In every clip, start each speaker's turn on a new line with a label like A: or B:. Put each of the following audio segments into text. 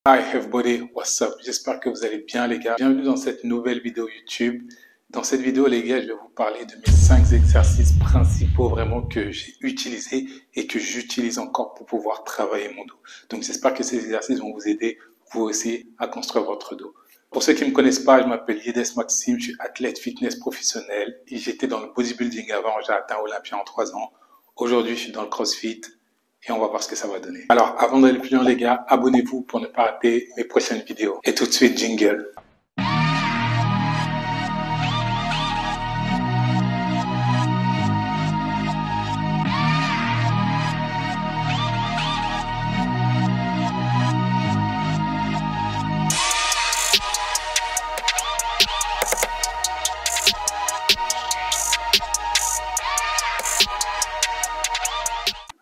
A: Hi everybody, what's up? J'espère que vous allez bien les gars. Bienvenue dans cette nouvelle vidéo YouTube. Dans cette vidéo les gars, je vais vous parler de mes 5 exercices principaux vraiment que j'ai utilisés et que j'utilise encore pour pouvoir travailler mon dos. Donc j'espère que ces exercices vont vous aider vous aussi à construire votre dos. Pour ceux qui ne me connaissent pas, je m'appelle Yedes Maxime, je suis athlète fitness professionnel. J'étais dans le bodybuilding avant, j'ai atteint Olympia en 3 ans. Aujourd'hui, je suis dans le CrossFit. Et on va voir ce que ça va donner. Alors, avant d'aller plus loin, les gars, abonnez-vous pour ne pas rater mes prochaines vidéos. Et tout de suite, jingle.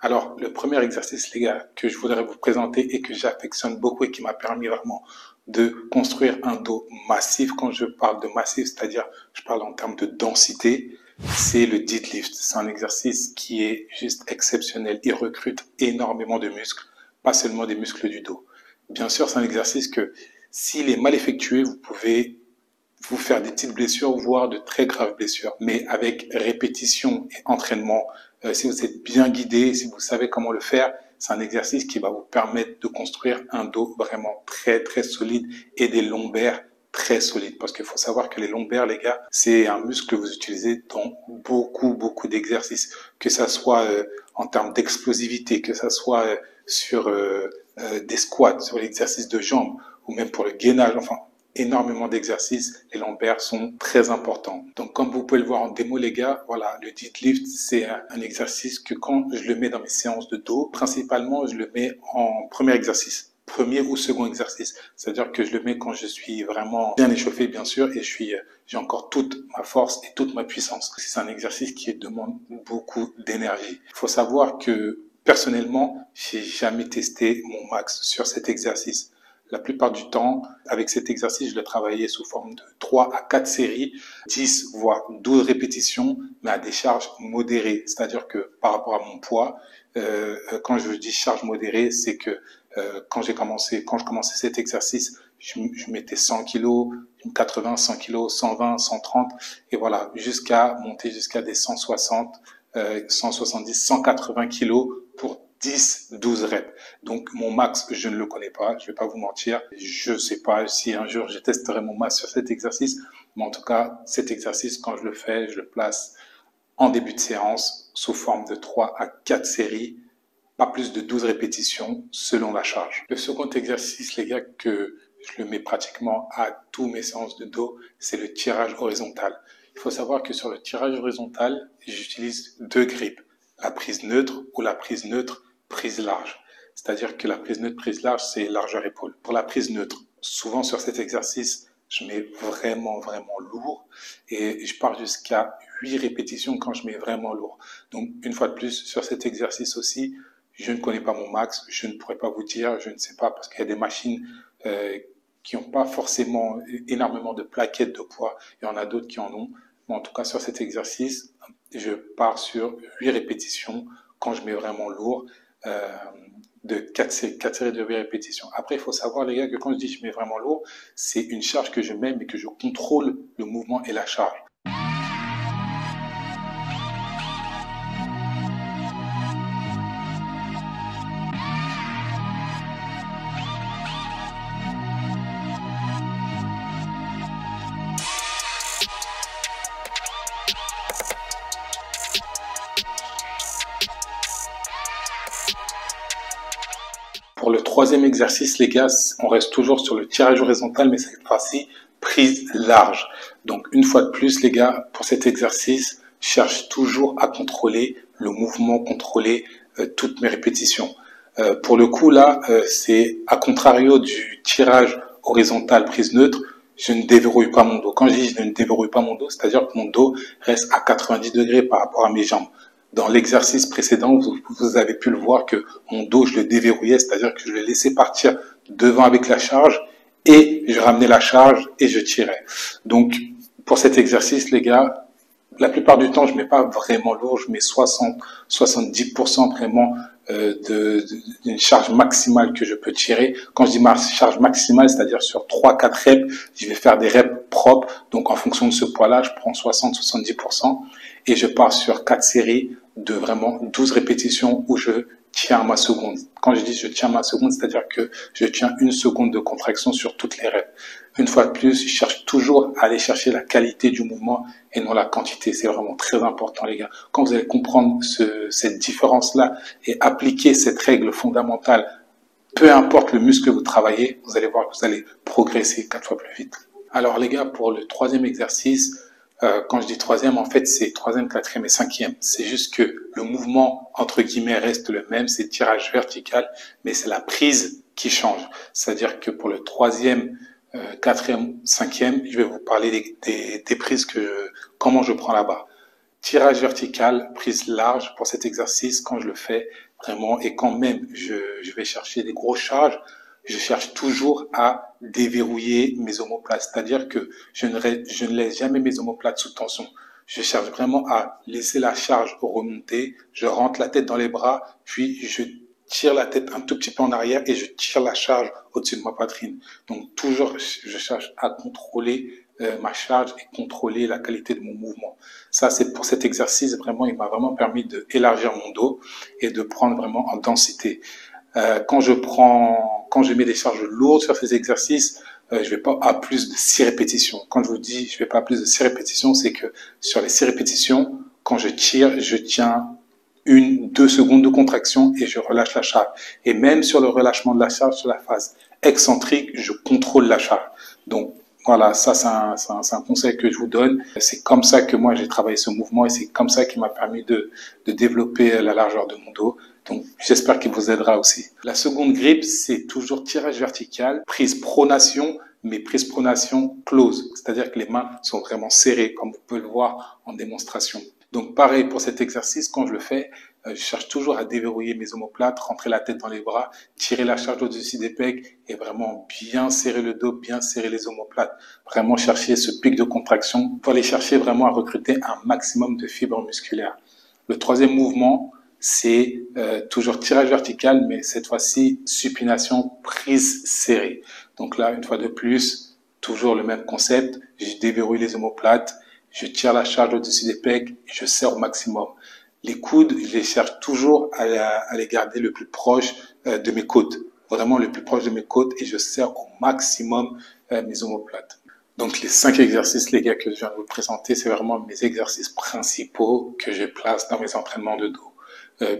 A: Alors, le premier exercice, les gars, que je voudrais vous présenter et que j'affectionne beaucoup et qui m'a permis vraiment de construire un dos massif. Quand je parle de massif, c'est-à-dire, je parle en termes de densité, c'est le deadlift. C'est un exercice qui est juste exceptionnel. Il recrute énormément de muscles, pas seulement des muscles du dos. Bien sûr, c'est un exercice que, s'il est mal effectué, vous pouvez vous faire des petites blessures, voire de très graves blessures. Mais avec répétition et entraînement, si vous êtes bien guidé, si vous savez comment le faire, c'est un exercice qui va vous permettre de construire un dos vraiment très très solide et des lombaires très solides. Parce qu'il faut savoir que les lombaires, les gars, c'est un muscle que vous utilisez dans beaucoup d'exercices. Que ça soit en termes d'explosivité, que ça soit sur des squats, sur l'exercice de jambes, ou même pour le gainage, enfin, énormément d'exercices, les lombaires sont très importants. Donc comme vous pouvez le voir en démo les gars, voilà, le deadlift c'est un exercice que quand je le mets dans mes séances de dos, principalement je le mets en premier exercice, premier ou second exercice. C'est-à-dire que je le mets quand je suis vraiment bien échauffé bien sûr et j'ai encore toute ma force et toute ma puissance. C'est un exercice qui demande beaucoup d'énergie. Il faut savoir que personnellement, j'ai jamais testé mon max sur cet exercice. La plupart du temps, avec cet exercice, je l'ai travaillé sous forme de 3 à 4 séries, 10 voire 12 répétitions, mais à des charges modérées. C'est-à-dire que par rapport à mon poids, quand je dis charge modérée, c'est que quand je commençais cet exercice, je mettais 100 kilos, 80, 100 kilos, 120, 130, et voilà, jusqu'à monter jusqu'à des 160, 170, 180 kilos pour 10, 12 reps. Donc, mon max, je ne le connais pas. Je vais pas vous mentir. Je sais pas si un jour je testerai mon max sur cet exercice. Mais en tout cas, cet exercice, quand je le fais, je le place en début de séance sous forme de 3 à 4 séries. Pas plus de 12 répétitions selon la charge. Le second exercice, les gars, que je le mets pratiquement à tous mes séances de dos, c'est le tirage horizontal. Il faut savoir que sur le tirage horizontal, j'utilise 2 grippes. La prise neutre ou la prise neutre prise large. C'est-à-dire que la prise neutre, prise large, c'est largeur épaule. Pour la prise neutre, souvent sur cet exercice, je mets vraiment lourd et je pars jusqu'à 8 répétitions quand je mets vraiment lourd. Donc, une fois de plus, sur cet exercice aussi, je ne connais pas mon max, je ne pourrais pas vous dire, je ne sais pas, parce qu'il y a des machines qui n'ont pas forcément énormément de plaquettes de poids, il y en a d'autres qui en ont. Mais en tout cas, sur cet exercice, je pars sur 8 répétitions quand je mets vraiment lourd, de 4 séries de 8 répétitions. Après, il faut savoir, les gars, que quand je dis je mets vraiment lourd, c'est une charge que je mets, mais que je contrôle le mouvement et la charge. Pour le troisième exercice, les gars, on reste toujours sur le tirage horizontal, mais cette fois-ci, prise large. Donc, une fois de plus, les gars, pour cet exercice, je cherche toujours à contrôler le mouvement, contrôler toutes mes répétitions. Pour le coup, là, c'est à contrario du tirage horizontal prise neutre, je ne déverrouille pas mon dos. Quand je dis je ne déverrouille pas mon dos, c'est-à-dire que mon dos reste à 90 degrés par rapport à mes jambes. Dans l'exercice précédent, vous avez pu le voir que mon dos, je le déverrouillais, c'est-à-dire que je le laissais partir devant avec la charge et je ramenais la charge et je tirais. Donc, pour cet exercice, les gars, la plupart du temps, je mets pas vraiment lourd, je mets 60, 70% vraiment d'une charge maximale que je peux tirer. Quand je dis ma charge maximale, c'est-à-dire sur 3-4 reps, je vais faire des reps propres. Donc en fonction de ce poids-là, je prends 60-70% et je pars sur 4 séries de vraiment 12 répétitions où je tiens ma seconde. Quand je dis je tiens ma seconde, c'est-à-dire que je tiens une seconde de contraction sur toutes les reps. Une fois de plus, je cherche toujours à aller chercher la qualité du mouvement et non la quantité. C'est vraiment très important, les gars. Quand vous allez comprendre cette différence-là et appliquer cette règle fondamentale, peu importe le muscle que vous travaillez, vous allez voir que vous allez progresser 4 fois plus vite. Alors, les gars, pour le troisième exercice, quand je dis troisième, en fait, c'est troisième, quatrième et cinquième. C'est juste que le mouvement, entre guillemets, reste le même, c'est tirage vertical, mais c'est la prise qui change. C'est-à-dire que pour le troisième, quatrième, cinquième, je vais vous parler des prises comment je prends la barre. Tirage vertical, prise large pour cet exercice, quand je le fais vraiment, et quand même je vais chercher des grosses charges, je cherche toujours à déverrouiller mes omoplates. C'est-à-dire que je ne laisse jamais mes omoplates sous tension. Je cherche vraiment à laisser la charge remonter, je rentre la tête dans les bras, puis je tire la tête un tout petit peu en arrière et je tire la charge au-dessus de ma poitrine. Donc toujours, je cherche à contrôler ma charge et contrôler la qualité de mon mouvement. Ça, c'est pour cet exercice, vraiment, il m'a vraiment permis d'élargir mon dos et de prendre vraiment en densité. Quand je mets des charges lourdes sur ces exercices, je vais pas à plus de 6 répétitions. Quand je vous dis je vais pas à plus de 6 répétitions, c'est que sur les 6 répétitions, quand je tire, je tiens 1-2 secondes de contraction et je relâche la charge. Et même sur le relâchement de la charge, sur la phase excentrique, je contrôle la charge. Donc, voilà, ça c'est un conseil que je vous donne. C'est comme ça que moi j'ai travaillé ce mouvement et c'est comme ça qui m'a permis de développer la largeur de mon dos. Donc j'espère qu'il vous aidera aussi. La seconde grippe, c'est toujours tirage vertical, prise pronation, mais prise pronation close. C'est-à-dire que les mains sont vraiment serrées, comme vous pouvez le voir en démonstration. Donc pareil pour cet exercice, quand je le fais, je cherche toujours à déverrouiller mes omoplates, rentrer la tête dans les bras, tirer la charge au-dessus des pecs et vraiment bien serrer le dos, bien serrer les omoplates. Vraiment chercher ce pic de contraction pour aller chercher vraiment à recruter un maximum de fibres musculaires. Le troisième mouvement, c'est toujours tirage vertical, mais cette fois-ci, supination, prise serrée. Donc là, une fois de plus, toujours le même concept, je déverrouille les omoplates, je tire la charge au-dessus des pecs et je serre au maximum. Les coudes, je les cherche toujours à les garder le plus proche de mes côtes. Vraiment le plus proche de mes côtes et je serre au maximum mes omoplates. Donc les 5 exercices, les gars, que je viens de vous présenter, c'est vraiment mes exercices principaux que je place dans mes entraînements de dos.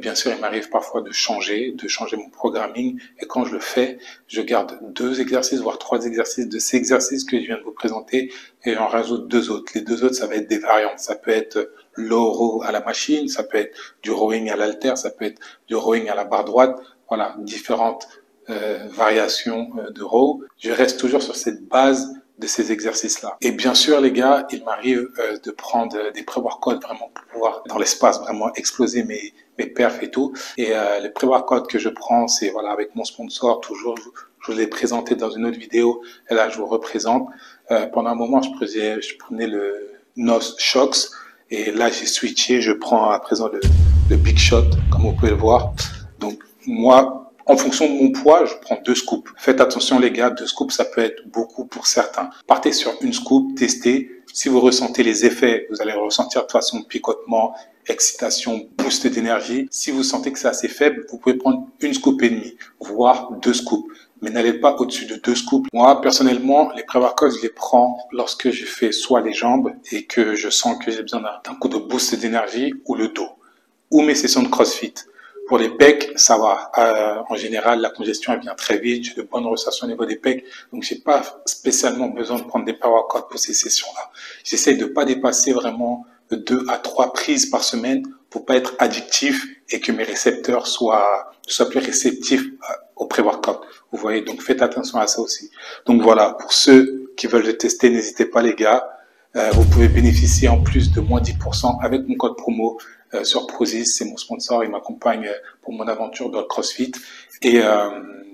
A: Bien sûr, il m'arrive parfois de changer mon programming. Et quand je le fais, je garde 2 exercices, voire 3 exercices de ces exercices que je viens de vous présenter et j'en rajoute 2 autres. Les 2 autres, ça va être des variantes. Ça peut être low row à la machine, ça peut être du rowing à l'haltère, ça peut être du rowing à la barre droite. Voilà, différentes variations de row. Je reste toujours sur cette base de ces exercices-là. Et bien sûr, les gars, il m'arrive de prendre des pré-workouts vraiment pour pouvoir, dans l'espace, vraiment exploser mes perfs et tout. Et les pré-workouts que je prends, c'est voilà, avec mon sponsor, toujours, je vous l'ai présenté dans une autre vidéo, et là, je vous représente. Pendant un moment, je prenais le NOS Shox, et là, j'ai switché, je prends à présent le Big Shot, comme vous pouvez le voir. Donc, moi, en fonction de mon poids, je prends 2 scoops. Faites attention les gars, 2 scoops, ça peut être beaucoup pour certains. Partez sur une scoop, testez. Si vous ressentez les effets, vous allez ressentir de toute façon picotement, excitation, boost d'énergie. Si vous sentez que c'est assez faible, vous pouvez prendre 1 scoop et demi, voire 2 scoops. Mais n'allez pas au-dessus de 2 scoops. Moi, personnellement, les pré-workouts, je les prends lorsque je fais soit les jambes et que je sens que j'ai besoin d'un coup de boost d'énergie, ou le dos, ou mes sessions de CrossFit. Pour les pecs, ça va. En général, la congestion elle vient très vite. J'ai de bonnes ressensations au niveau des pecs. Donc, j'ai pas spécialement besoin de prendre des power workouts pour ces sessions-là. J'essaie de pas dépasser vraiment 2 à 3 prises par semaine pour pas être addictif et que mes récepteurs soient plus réceptifs au pré-workout. Vous voyez, donc faites attention à ça aussi. Donc voilà, pour ceux qui veulent le tester, n'hésitez pas les gars. Vous pouvez bénéficier en plus de moins 10% avec mon code promo sur Prozis, c'est mon sponsor, il m'accompagne pour mon aventure dans le CrossFit. Et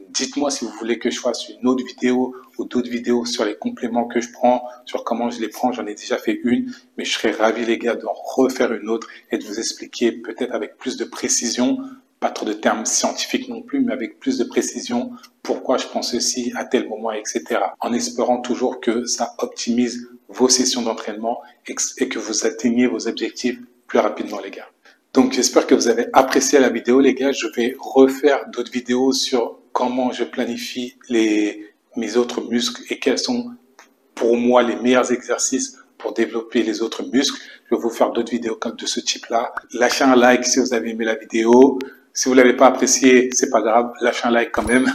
A: dites-moi si vous voulez que je fasse une autre vidéo ou d'autres vidéos sur les compléments que je prends, sur comment je les prends. J'en ai déjà fait une, mais je serais ravi les gars d'en refaire une autre et de vous expliquer peut-être avec plus de précision pas trop de termes scientifiques non plus, mais avec plus de précision, pourquoi je prends ceci à tel moment, etc. En espérant toujours que ça optimise vos sessions d'entraînement et que vous atteigniez vos objectifs plus rapidement, les gars. Donc, j'espère que vous avez apprécié la vidéo, les gars. Je vais refaire d'autres vidéos sur comment je planifie mes autres muscles et quels sont pour moi les meilleurs exercices pour développer les autres muscles. Je vais vous faire d'autres vidéos comme de ce type-là. Lâchez un like si vous avez aimé la vidéo. Si vous l'avez pas apprécié, c'est pas grave. Lâchez un like quand même.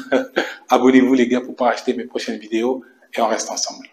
A: Abonnez-vous les gars pour pas acheter mes prochaines vidéos et on reste ensemble.